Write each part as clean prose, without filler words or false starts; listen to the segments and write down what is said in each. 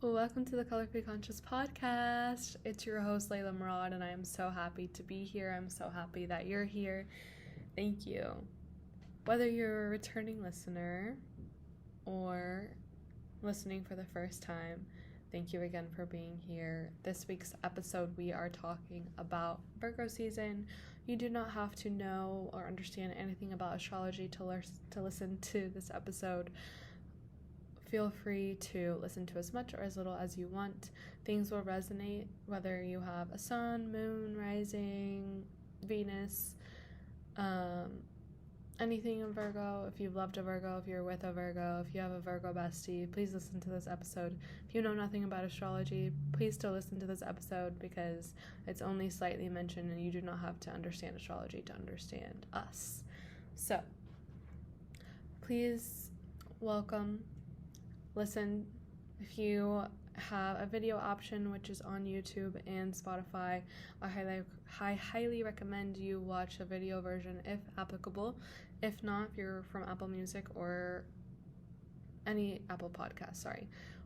Welcome to the Colorfully Conscious podcast. It's your host, Leylah Murad, and I am so happy to be here. I'm so happy that you're here. Thank you. Whether you're a returning listener or listening for the first time, thank you again for being here. This week's episode, we are talking about Virgo season. You do not have to know or understand anything about astrology to listen to this episode. Feel free to listen to as much or as little as you want. Things will resonate whether you have a sun, moon, rising, Venus, anything in Virgo. If you've loved a Virgo, if you're with a Virgo, if you have a Virgo bestie, please listen to this episode. If you know nothing about astrology, please still listen to this episode because it's only slightly mentioned and you do not have to understand astrology to understand us. So, please welcome. Listen, if you have a video option, which is on YouTube and Spotify, I highly recommend you watch a video version if applicable. If not, if you're from Apple Music or any Apple podcast,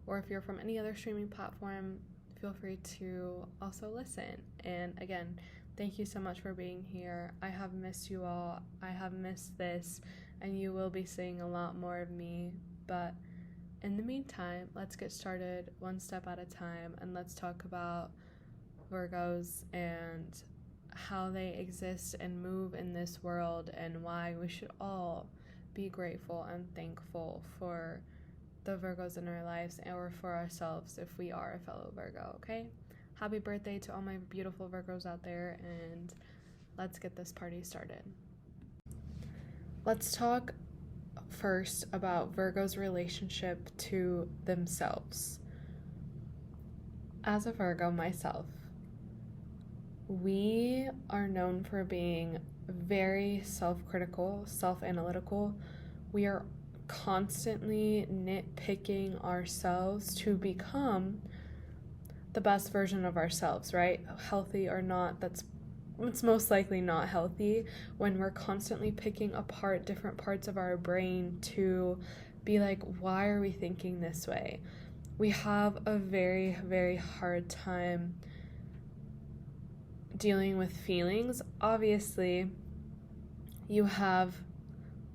or if you're from any other streaming platform, feel free to also listen. And again, thank you so much for being here. I have missed you all. I have missed this, and you will be seeing a lot more of me, but in the meantime, let's get started one step at a time, and let's talk about Virgos and how they exist and move in this world and why we should all be grateful and thankful for the Virgos in our lives or for ourselves if we are a fellow Virgo, okay? Happy birthday to all my beautiful Virgos out there, and let's get this party started. Let's talk first about Virgo's relationship to themselves. As a Virgo myself, we are known for being very self-critical, self-analytical. We are constantly nitpicking ourselves to become the best version of ourselves, right? Healthy or not, it's most likely not healthy when we're constantly picking apart different parts of our brain to be like, why are we thinking this way? We have a very, very hard time dealing with feelings. Obviously, you have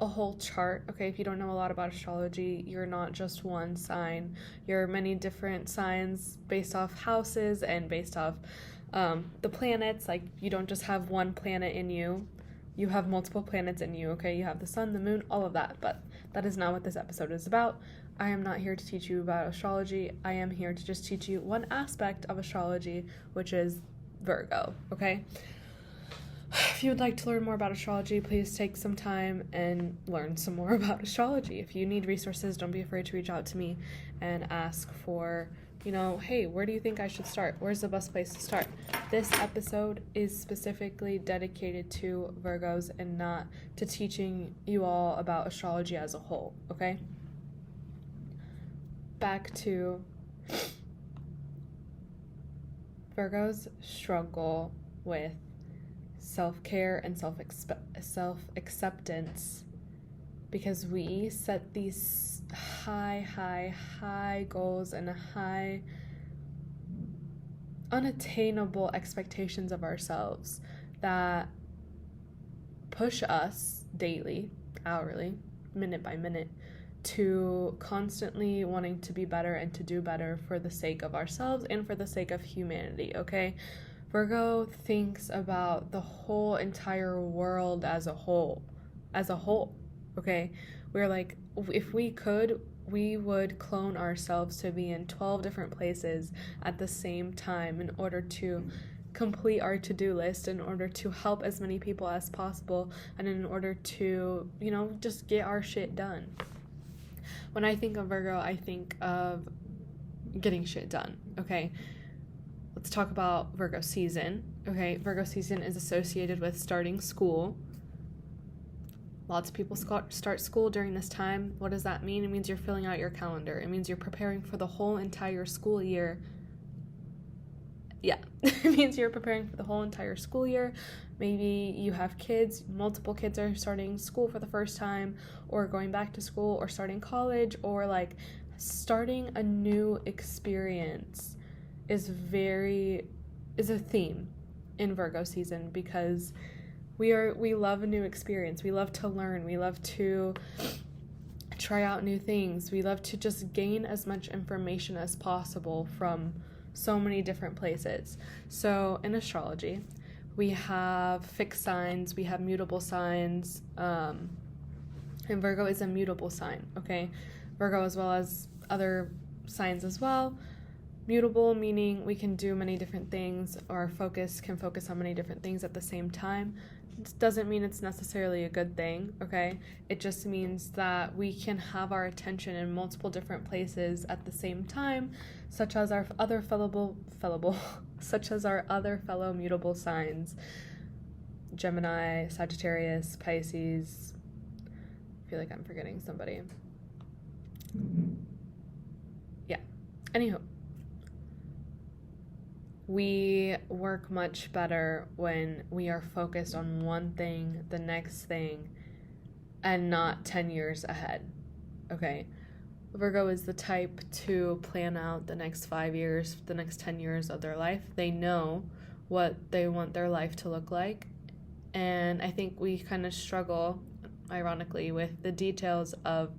a whole chart, okay? If you don't know a lot about astrology, you're not just one sign. You're many different signs based off houses and based off the planets. Like, you don't just have one planet in you. You have multiple planets in you, okay? You have the sun, the moon, all of that. But that is not what this episode is about. I am not here to teach you about astrology. I am here to just teach you one aspect of astrology, which is Virgo, okay? If you would like to learn more about astrology, please take some time and learn some more about astrology. If you need resources, don't be afraid to reach out to me and ask for, hey, where do you think I should start? Where's the best place to start? This episode is specifically dedicated to Virgos and not to teaching you all about astrology as a whole, okay? Back to Virgos struggle with self-care and self-acceptance because we set these high goals and high unattainable expectations of ourselves that push us daily, hourly, minute by minute to constantly wanting to be better and to do better for the sake of ourselves and for the sake of humanity, okay? Virgo thinks about the whole entire world as a whole, okay? We're like, if we could, we would clone ourselves to be in 12 different places at the same time in order to complete our to-do list, in order to help as many people as possible, and in order to, just get our shit done. When I think of Virgo, I think of getting shit done, okay? Let's talk about Virgo season, okay? Virgo season is associated with starting school. Lots of people start school during this time. What does that mean? It means you're filling out your calendar. It means you're preparing for the whole entire school year. Yeah, it means you're preparing for the whole entire school year. Maybe you have kids, multiple kids are starting school for the first time, or going back to school, or starting college, or like starting a new experience is a theme in Virgo season, because we love a new experience. We love to learn. We love to try out new things. We love to just gain as much information as possible from so many different places. So in astrology, we have fixed signs, we have mutable signs, and Virgo is a mutable sign, okay? Virgo, as well as other signs as well. Mutable meaning we can do many different things, or our focus can focus on many different things at the same time. It doesn't mean it's necessarily a good thing, okay? It just means that we can have our attention in multiple different places at the same time, such as our other fellow mutable signs: Gemini, Sagittarius, Pisces. I feel like I'm forgetting somebody. Yeah. Anywho, we work much better when we are focused on one thing, the next thing, and not 10 years ahead, okay? Virgo is the type to plan out the next 5 years, the next 10 years of their life. They know what they want their life to look like, and I think we kind of struggle, ironically, with the details of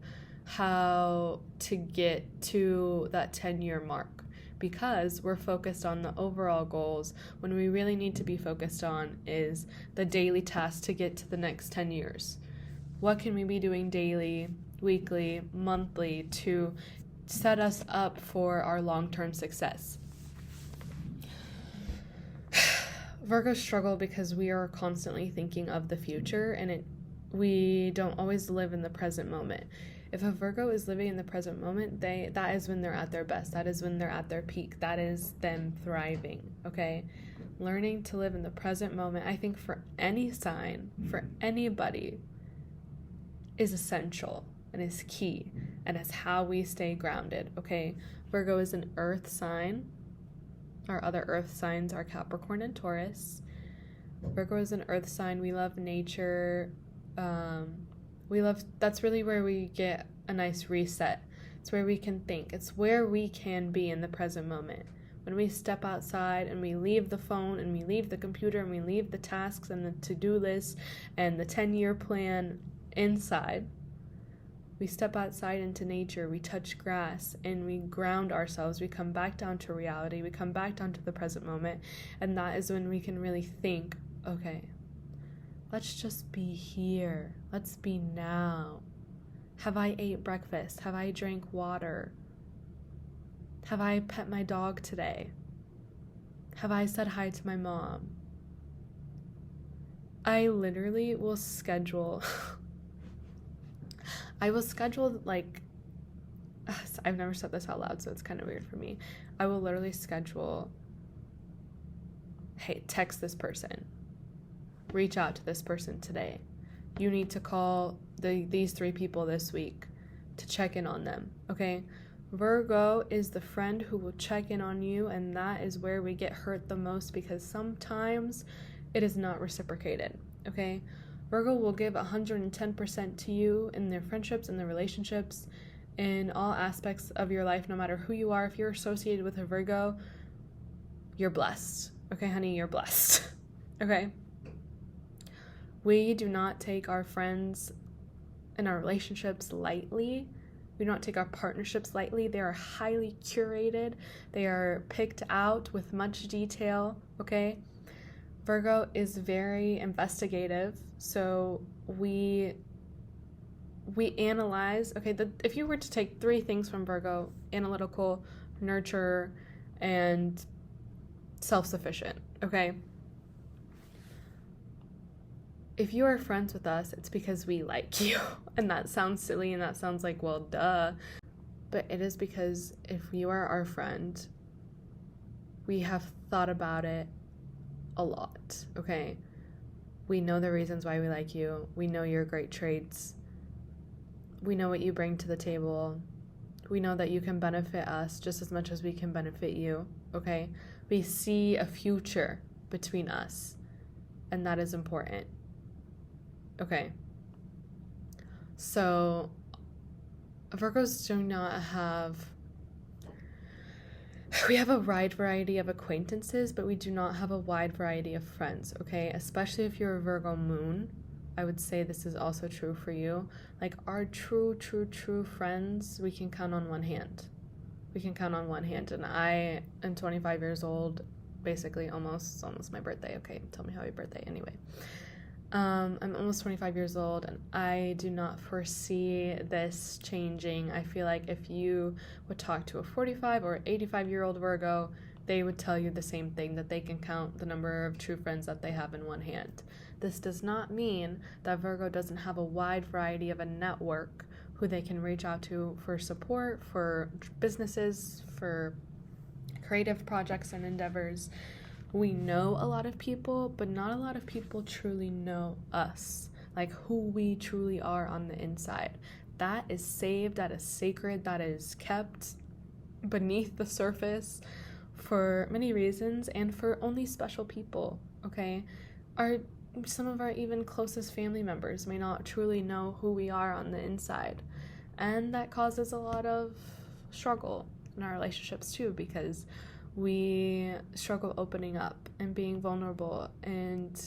how to get to that 10-year mark, because we're focused on the overall goals when we really need to be focused on is the daily task to get to the next 10 years. What can we be doing daily, weekly, monthly to set us up for our long-term success? Virgos struggle because we are constantly thinking of the future, and we don't always live in the present moment. If a Virgo is living in the present moment, that is when they're at their best. That is when they're at their peak. That is them thriving, okay? Learning to live in the present moment, I think for any sign, for anybody, is essential and is key, and is how we stay grounded, okay? Virgo is an earth sign. Our other earth signs are Capricorn and Taurus. Virgo is an earth sign. We love nature. That's really where we get a nice reset. It's where we can think. It's where we can be in the present moment. When we step outside and we leave the phone and we leave the computer and we leave the tasks and the to-do list and the 10-year plan inside, we step outside into nature, we touch grass, and we ground ourselves. We come back down to reality. We come back down to the present moment. And that is when we can really think, okay, let's just be here. Let's be now. Have I ate breakfast? Have I drank water? Have I pet my dog today? Have I said hi to my mom? I literally will schedule... like... I've never said this out loud, so it's kind of weird for me. I will literally schedule... Hey, text this person. Reach out to this person today. You need to call these 3 people this week to check in on them, okay? Virgo is the friend who will check in on you, and that is where we get hurt the most, because sometimes it is not reciprocated, okay? Virgo will give 110% to you in their friendships and their relationships, in all aspects of your life, no matter who you are. If you're associated with a Virgo, you're blessed, okay, honey? You're blessed, okay? We do not take our friends and our relationships lightly. We do not take our partnerships lightly. They are highly curated. They are picked out with much detail, okay? Virgo is very investigative, so we analyze, okay, if you were to take 3 things from Virgo: analytical, nurture, and self-sufficient, okay? If you are friends with us, it's because we like you. And that sounds silly, and that sounds like, well, duh. But it is because if you are our friend, we have thought about it a lot, okay? We know the reasons why we like you. We know your great traits. We know what you bring to the table. We know that you can benefit us just as much as we can benefit you, okay? We see a future between us, and that is important. Okay, so Virgos do not have, we have a wide variety of acquaintances, but we do not have a wide variety of friends, okay? Especially if you're a Virgo moon, I would say this is also true for you. Like, our true friends, we can count on one hand. And I am 25 years old, basically almost my birthday. Okay, tell me happy birthday anyway. I'm almost 25 years old, and I do not foresee this changing. I feel like if you would talk to a 45 or 85-year-old Virgo, they would tell you the same thing, that they can count the number of true friends that they have in one hand. This does not mean that Virgo doesn't have a wide variety of a network who they can reach out to for support, for businesses, for creative projects and endeavors. We know a lot of people, but not a lot of people truly know us, like who we truly are on the inside. That is saved, that is sacred, that is kept beneath the surface for many reasons and for only special people, okay? Some of our even closest family members may not truly know who we are on the inside. And that causes a lot of struggle in our relationships too, because we struggle opening up and being vulnerable and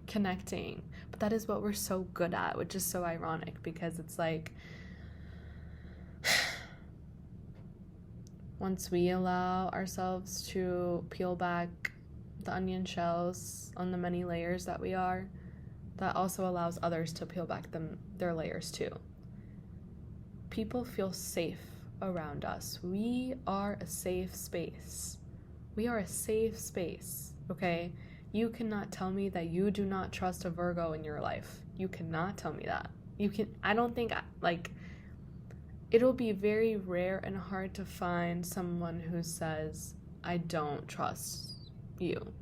connecting. But that is what we're so good at, which is so ironic, because it's like once we allow ourselves to peel back the onion shells on the many layers that we are, that also allows others to peel back their layers too. People feel safe around us. We are a safe space. Okay? You cannot tell me that you do not trust a Virgo in your life. You cannot tell me that. I don't think, like, it'll be very rare and hard to find someone who says, I don't trust you.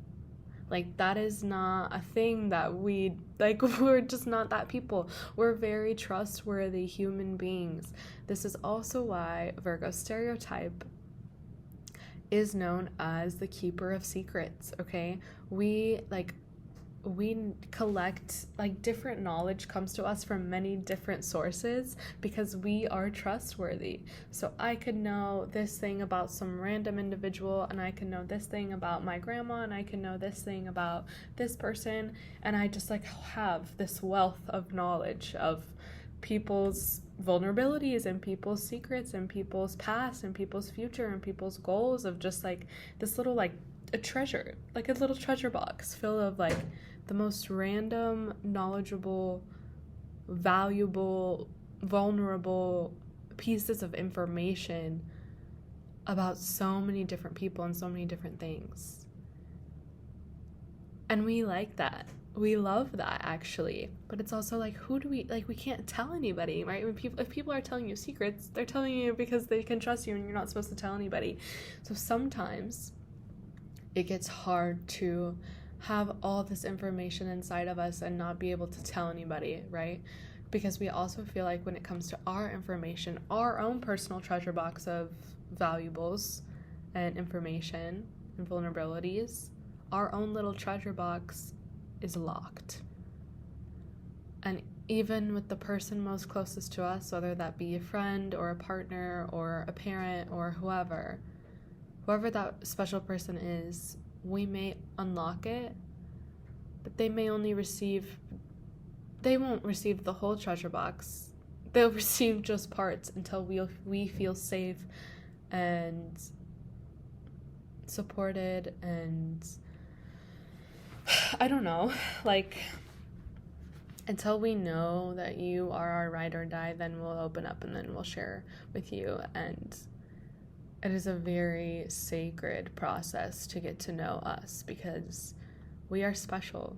Like, that is not a thing that we're just not that people. We're very trustworthy human beings. This is also why Virgo stereotype is known as the keeper of secrets, okay? We collect, like, different knowledge comes to us from many different sources because we are trustworthy. So I could know this thing about some random individual, and I can know this thing about my grandma, and I can know this thing about this person, and I just, like, have this wealth of knowledge of people's vulnerabilities and people's secrets and people's past and people's future and people's goals, of just, like, this little, like, a treasure, like a little treasure box full of, like, the most random, knowledgeable, valuable, vulnerable pieces of information about so many different people and so many different things. And we like that. We love that, actually. But it's also like, we can't tell anybody, right? If people are telling you secrets, they're telling you because they can trust you and you're not supposed to tell anybody. So sometimes it gets hard to have all this information inside of us and not be able to tell anybody, right? Because we also feel like when it comes to our information, our own personal treasure box of valuables and information and vulnerabilities, our own little treasure box is locked. And even with the person most closest to us, whether that be a friend or a partner or a parent or whoever that special person is, we may unlock it, but they won't receive the whole treasure box. They'll receive just parts until we feel safe and supported, and I don't know, like, until we know that you are our ride or die, then we'll open up and then we'll share with you. And it is a very sacred process to get to know us because we are special.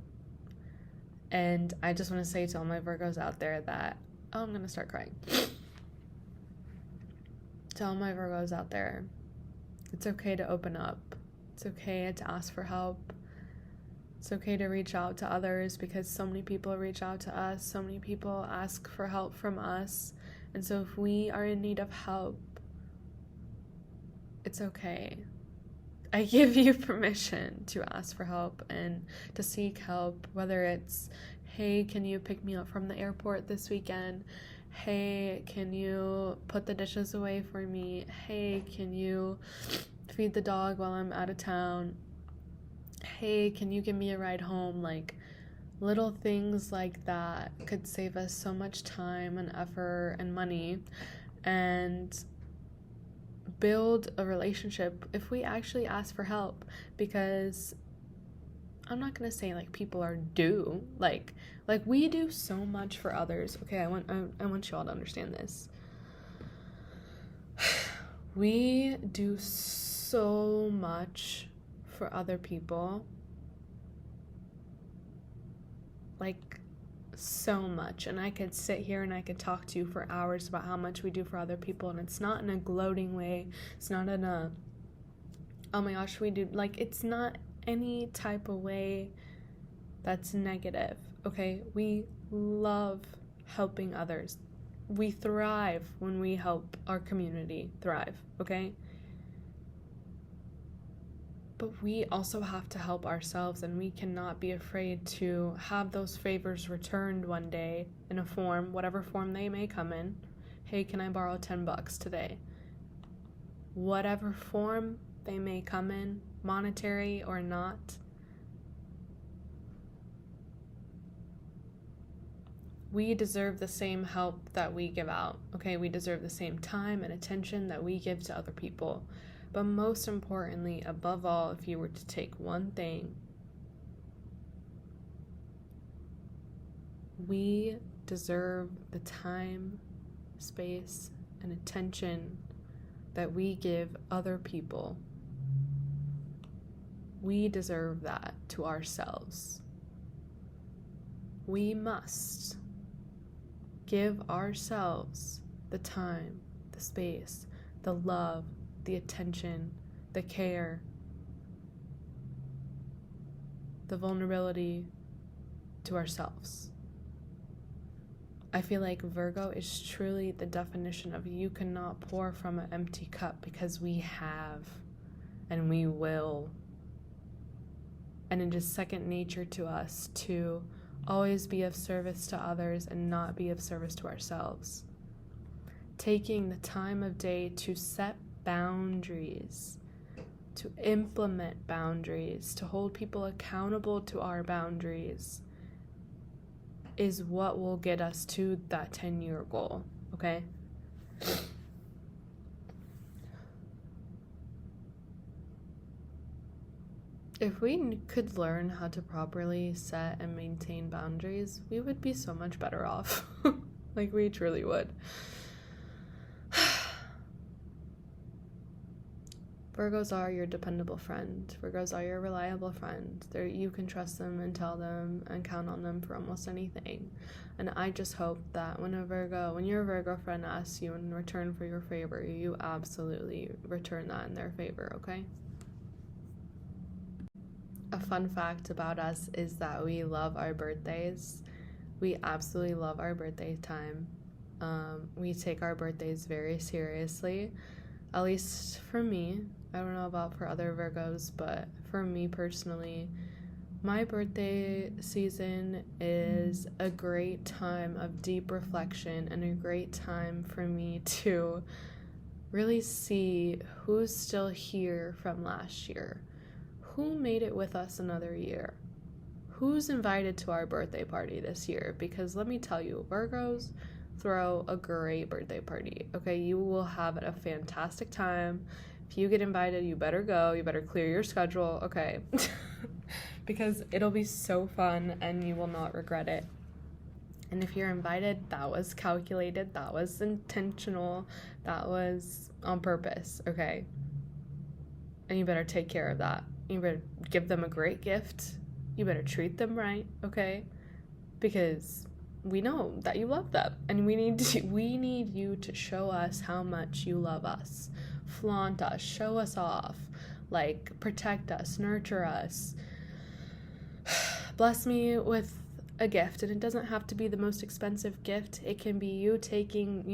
And I just want to say to all my Virgos out there that, I'm going to start crying. To all my Virgos out there, it's okay to open up. It's okay to ask for help. It's okay to reach out to others because so many people reach out to us. So many people ask for help from us. And so if we are in need of help, it's okay. I give you permission to ask for help and to seek help, whether it's, hey, can you pick me up from the airport this weekend? Hey, can you put the dishes away for me? Hey, can you feed the dog while I'm out of town? Hey, can you give me a ride home? Like, little things like that could save us so much time and effort and money, and build a relationship if we actually ask for help. Because I'm not gonna say like people are due, like we do so much for others. Okay, I want you all to understand this. We do so much for other people, like so much, and I could sit here and I could talk to you for hours about how much we do for other people, and it's not in a gloating way, it's not in a oh my gosh we do, like it's not any type of way that's negative. Okay, we love helping others. We thrive when we help our community thrive, okay? But we also have to help ourselves, and we cannot be afraid to have those favors returned one day in a form, whatever form they may come in. Hey, can I borrow $10 today? Whatever form they may come in, monetary or not. We deserve the same help that we give out, okay? We deserve the same time and attention that we give to other people. But most importantly, above all, if you were to take one thing, we deserve the time, space, and attention that we give other people. We deserve that to ourselves. We must give ourselves the time, the space, the love, the attention, the care, the vulnerability to ourselves. I feel like Virgo is truly the definition of you cannot pour from an empty cup, because we have and we will. And it is second nature to us to always be of service to others and not be of service to ourselves. Taking the time of day to set boundaries, to implement boundaries, to hold people accountable to our boundaries is what will get us to that 10-year goal, okay? If we could learn how to properly set and maintain boundaries, we would be so much better off. Like, we truly would. Virgos are your dependable friend. Virgos are your reliable friend. You can trust them and tell them and count on them for almost anything. And I just hope that when your Virgo friend asks you in return for your favor, you absolutely return that in their favor, okay? A fun fact about us is that we love our birthdays. We absolutely love our birthday time. We take our birthdays very seriously, at least for me. I don't know about for other Virgos, but for me personally, my birthday season is a great time of deep reflection and a great time for me to really see who's still here from last year. Who made it with us another year? Who's invited to our birthday party this year? Because let me tell you, Virgos throw a great birthday party, okay? You will have a fantastic time. If you get invited, you better go. You better clear your schedule, okay? Because it'll be so fun and you will not regret it. And if you're invited, that was calculated, that was intentional, that was on purpose, okay? And you better take care of that. You better give them a great gift. You better treat them right, okay? Because we know that you love them, and we need you to show us how much you love us. Flaunt us, show us off, like protect us, nurture us. Bless me with a gift, and it doesn't have to be the most expensive gift. It can be you taking,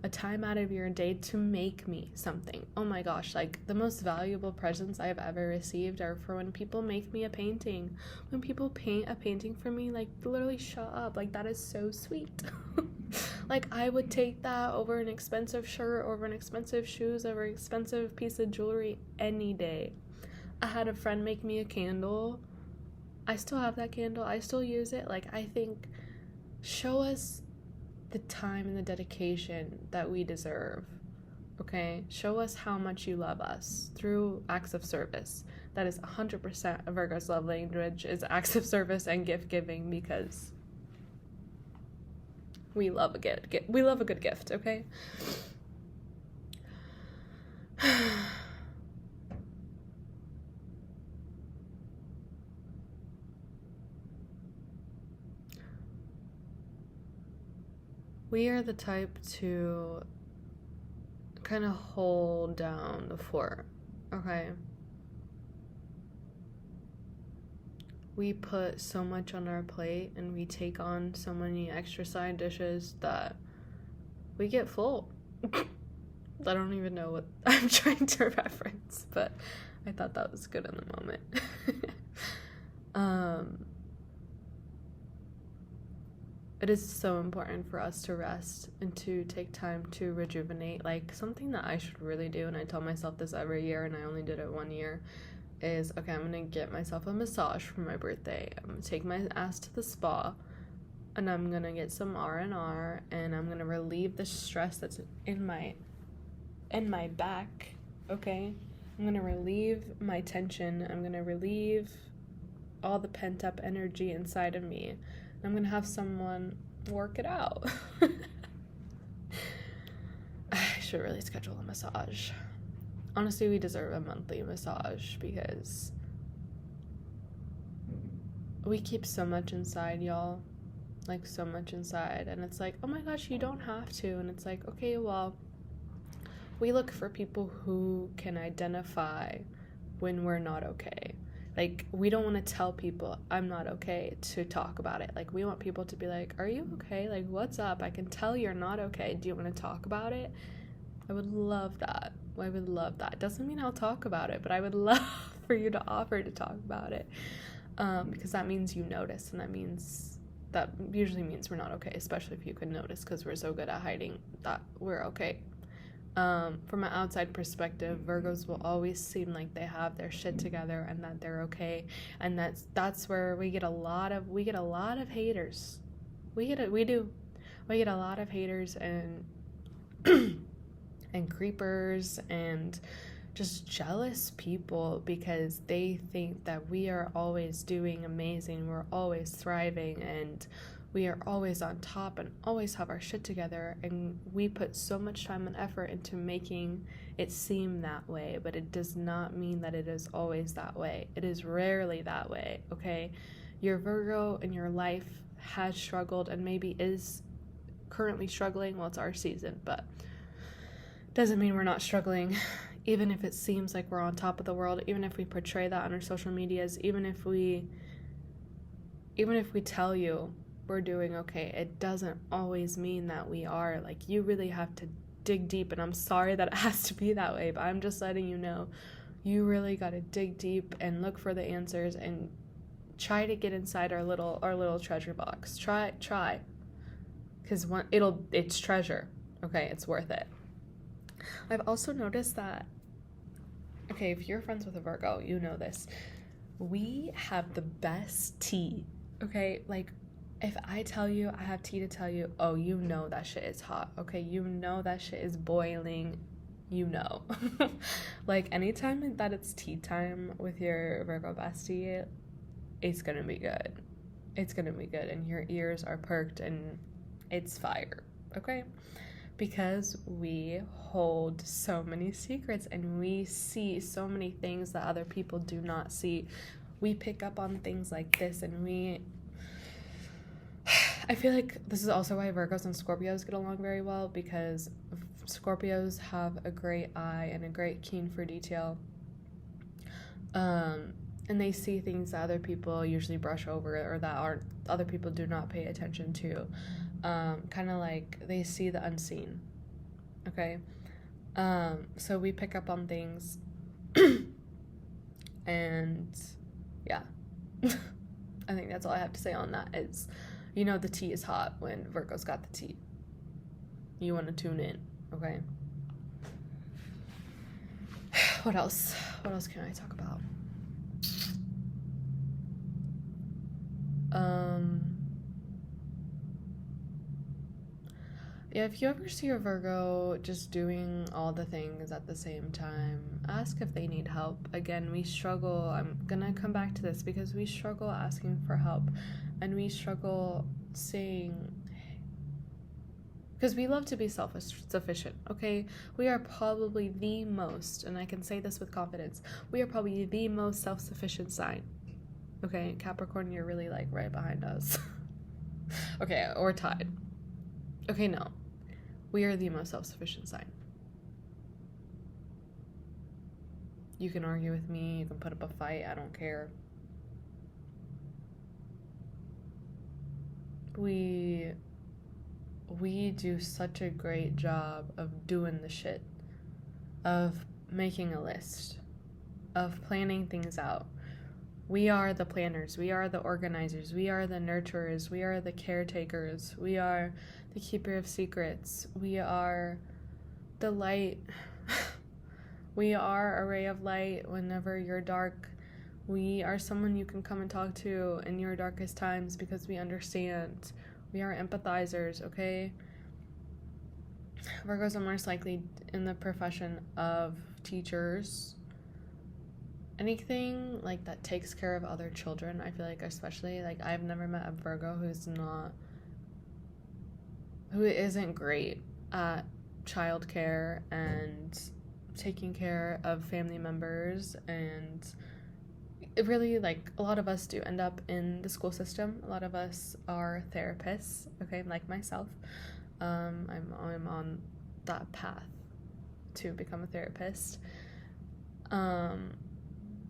a time out of your day to make me something. Oh my gosh, like the most valuable presents I've ever received are for when people make me a painting. When people paint a painting for me, like literally shut up, like that is so sweet. Like, I would take that over an expensive shirt, over an expensive shoes, over an expensive piece of jewelry any day. I had a friend make me a candle. I still have that candle. I still use it. Like, I think, show us the time and the dedication that we deserve. Okay? Show us how much you love us through acts of service. That is 100% of Virgo's love language, is acts of service and gift giving, because we love a gift. We love a good gift, okay? We are the type to kind of hold down the fort, okay? We put so much on our plate and we take on so many extra side dishes that we get full. I don't even know what I'm trying to reference, but I thought that was good in the moment. It is so important for us to rest and to take time to rejuvenate. Like, something that I should really do, and I tell myself this every year, and I only did it 1 year, is, okay, I'm gonna get myself a massage for my birthday. I'm gonna take my ass to the spa, and I'm gonna get some R&R, and I'm gonna relieve the stress that's in my back, okay? I'm gonna relieve my tension. I'm gonna relieve all the pent-up energy inside of me. I'm gonna have someone work it out. I should really schedule a massage. Honestly, we deserve a monthly massage, because we keep so much inside, y'all. Like, so much inside. And it's like, oh my gosh, you don't have to. And it's like, okay, well, we look for people who can identify when we're not okay. Like, we don't want to tell people I'm not okay to talk about it. Like, we want people to be like, are you okay? Like, what's up? I can tell you're not okay. Do you want to talk about it? I would love that. I would love that. It doesn't mean I'll talk about it, but I would love for you to offer to talk about it. Because that means you notice, and that usually means we're not okay, especially if you can notice, because we're so good at hiding that we're okay. From an outside perspective, Virgos will always seem like they have their shit together and that they're okay, and that's where we get a lot of haters. We get a lot of haters and and creepers and just jealous people, because they think that we are always doing amazing, we're always thriving, and we are always on top and always have our shit together, and we put so much time and effort into making it seem that way, but it does not mean that it is always that way. It is rarely that way, okay? Your Virgo in your life has struggled and maybe is currently struggling. Well, it's our season, but doesn't mean we're not struggling. Even if it seems like we're on top of the world, even if we portray that on our social medias, even if we tell you we're doing okay, it doesn't always mean that we are. Like, you really have to dig deep, and I'm sorry that it has to be that way, but I'm just letting you know, you really got to dig deep and look for the answers and try to get inside our little treasure box. Try, because it's treasure, okay? It's worth it. I've also noticed that, okay, if you're friends with a Virgo, you know this. We have the best tea, okay? Like, if I tell you I have tea to tell you, oh, you know that shit is hot, okay? You know that shit is boiling, you know. Like, anytime that it's tea time with your Virgo bestie, it's gonna be good. It's gonna be good, and your ears are perked, and it's fire, okay? Because we hold so many secrets, and we see so many things that other people do not see. We pick up on things like this, and I feel like this is also why Virgos and Scorpios get along very well, because Scorpios have a great eye and a great keen for detail. And they see things that other people usually brush over, or that other people do not pay attention to. Kind of like they see the unseen, okay? So we pick up on things, and yeah. I think that's all I have to say on that. Is, you know, the tea is hot when Virgo's got the tea. you want to tune in, okay? What else? What else can I talk about? Yeah, if you ever see a Virgo just doing all the things at the same time, ask if they need help. Again, we struggle. I'm gonna come back to this because we struggle asking for help, and we struggle saying, because we love to be self-sufficient, okay? We are probably the most, and I can say this with confidence, we are probably the most self-sufficient sign, okay? Capricorn, you're really like right behind us. Okay, or tied. Okay, no. We are the most self-sufficient sign. You can argue with me, you can put up a fight, I don't care. We do such a great job of doing the shit, of making a list, of planning things out. We are the planners, we are the organizers, we are the nurturers, we are the caretakers, we are the keeper of secrets, we are the light. We are a ray of light whenever you're dark. We are someone you can come and talk to in your darkest times because we understand. We are empathizers, okay? Virgos are most likely in the profession of teachers. Anything like that takes care of other children, I feel like, especially, like, I've never met a Virgo who isn't great at childcare and taking care of family members. And it really, like, a lot of us do end up in the school system. A lot of us are therapists, okay, like myself. I'm on that path to become a therapist.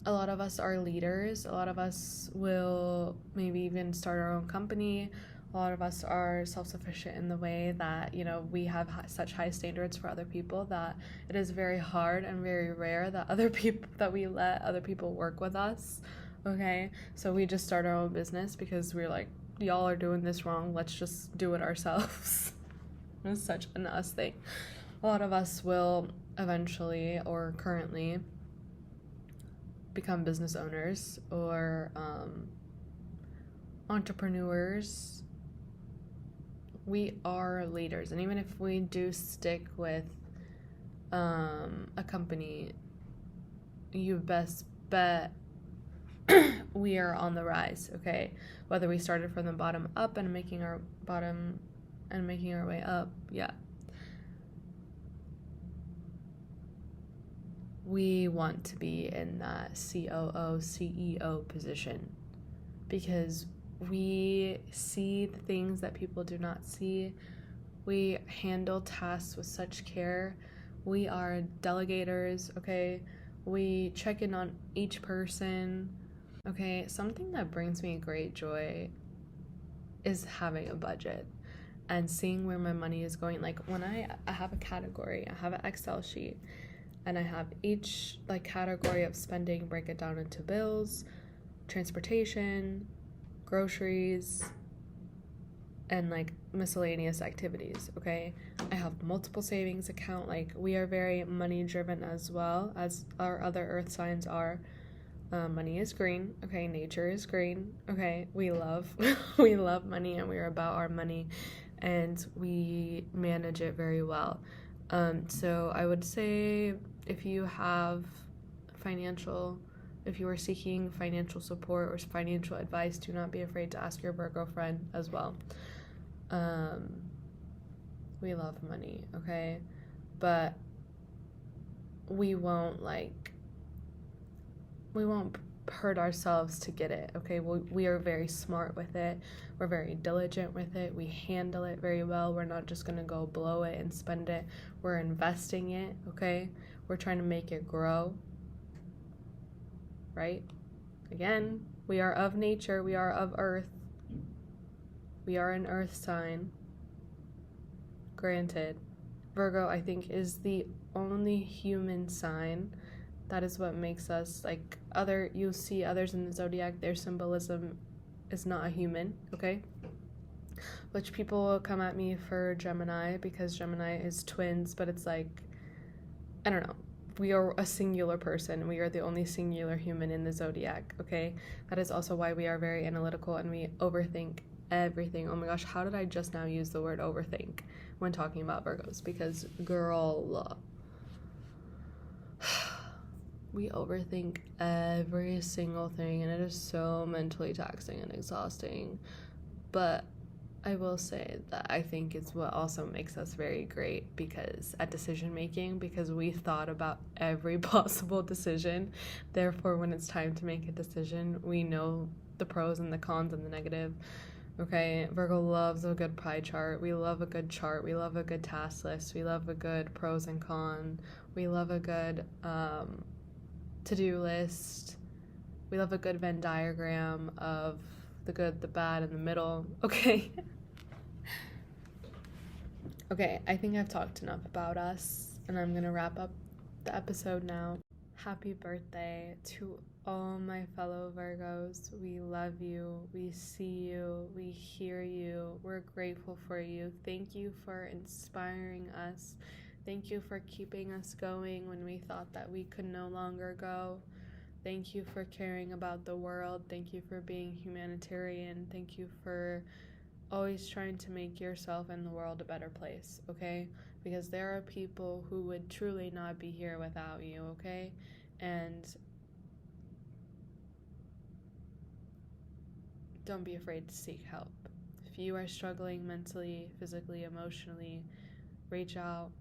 A lot of us are leaders. A lot of us will maybe even start our own company. A lot of us are self-sufficient in the way that, you know, we have such high standards for other people that it is very hard and very rare that we let other people work with us, okay? So we just start our own business because we're like, y'all are doing this wrong, let's just do it ourselves. It's such an us thing. A lot of us will eventually or currently become business owners or entrepreneurs. We are leaders, and even if we do stick with a company, you best bet we are on the rise, okay? Whether we started from the bottom up and making our way up, yeah. We want to be in that COO, CEO position because we see the things that people do not see. We handle tasks with such care. We are delegators, okay? We check in on each person, okay? Something that brings me great joy is having a budget and seeing where my money is going. Like, when I have a category, I have an Excel sheet, and I have each like category of spending, break it down into bills, transportation, groceries, and like miscellaneous activities, okay? I have multiple savings account. Like, we are very money driven as well as our other earth signs are. Money is green, okay? Nature is green, okay? We love we love money, and we're about our money, and we manage it very well. So I would say if you are seeking financial support or financial advice, do not be afraid to ask your Virgo friend as well. We love money, okay? But we won't hurt ourselves to get it, okay? We are very smart with it. We're very diligent with it. We handle it very well. We're not just gonna go blow it and spend it. We're investing it, okay? We're trying to make it grow, right? Again, we are of nature. We are of earth. We are an earth sign. Granted, Virgo, I think, is the only human sign. That is what makes us, like, you'll see others in the zodiac, their symbolism is not a human, okay? which people will come at me for Gemini because Gemini is twins, but it's like, I don't know. We are a singular person. We are the only singular human in the zodiac, okay? That is also why we are very analytical and we overthink everything. Oh my gosh, how did I just now use the word overthink when talking about Virgos? Because, girl, we overthink every single thing, and it is so mentally taxing and exhausting. But I will say that I think it's what also makes us very great because at decision making, because we thought about every possible decision. Therefore, when it's time to make a decision, we know the pros and the cons and the negative. Okay, Virgo loves a good pie chart. We love a good chart. We love a good task list. We love a good pros and cons. We love a good to-do list. We love a good Venn diagram of the good, the bad, and the middle. Okay. Okay, I think I've talked enough about us, and I'm gonna wrap up the episode now. Happy birthday to all my fellow Virgos. We love you. We see you. We hear you. We're grateful for you. Thank you for inspiring us. Thank you for keeping us going when we thought that we could no longer go. Thank you for caring about the world. Thank you for being humanitarian. Thank you for always trying to make yourself and the world a better place, okay? Because there are people who would truly not be here without you, okay? And don't be afraid to seek help. If you are struggling mentally, physically, emotionally, reach out.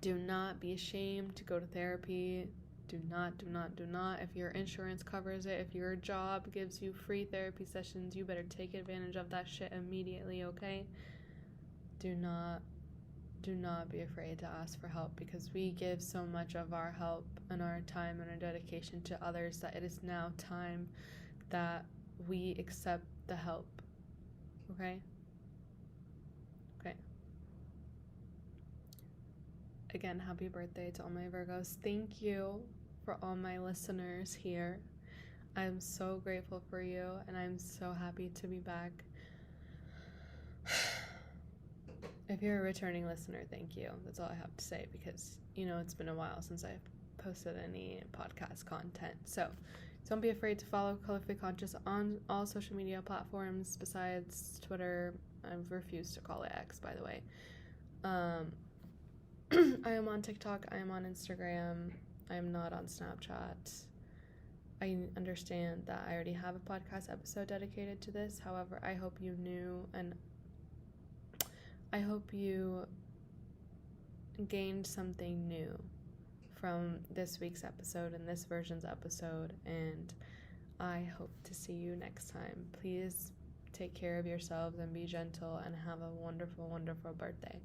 Do not be ashamed to go to therapy. Do not. If your insurance covers it, if your job gives you free therapy sessions, you better take advantage of that shit immediately, okay? Do not be afraid to ask for help because we give so much of our help and our time and our dedication to others that it is now time that we accept the help, okay? Okay. Again, happy birthday to all my Virgos. Thank you for all my listeners here. I'm so grateful for you, and I'm so happy to be back. If you're a returning listener, thank you. That's all I have to say because, it's been a while since I've posted any podcast content. So don't be afraid to follow Colorfully Conscious on all social media platforms besides Twitter. I've refused to call it X, by the way. I am on TikTok. I am on Instagram. I am not on Snapchat. I understand that I already have a podcast episode dedicated to this. However, I hope you knew and I hope you gained something new from this week's episode and this version's episode, and I hope to see you next time. Please take care of yourselves and be gentle and have a wonderful, wonderful birthday.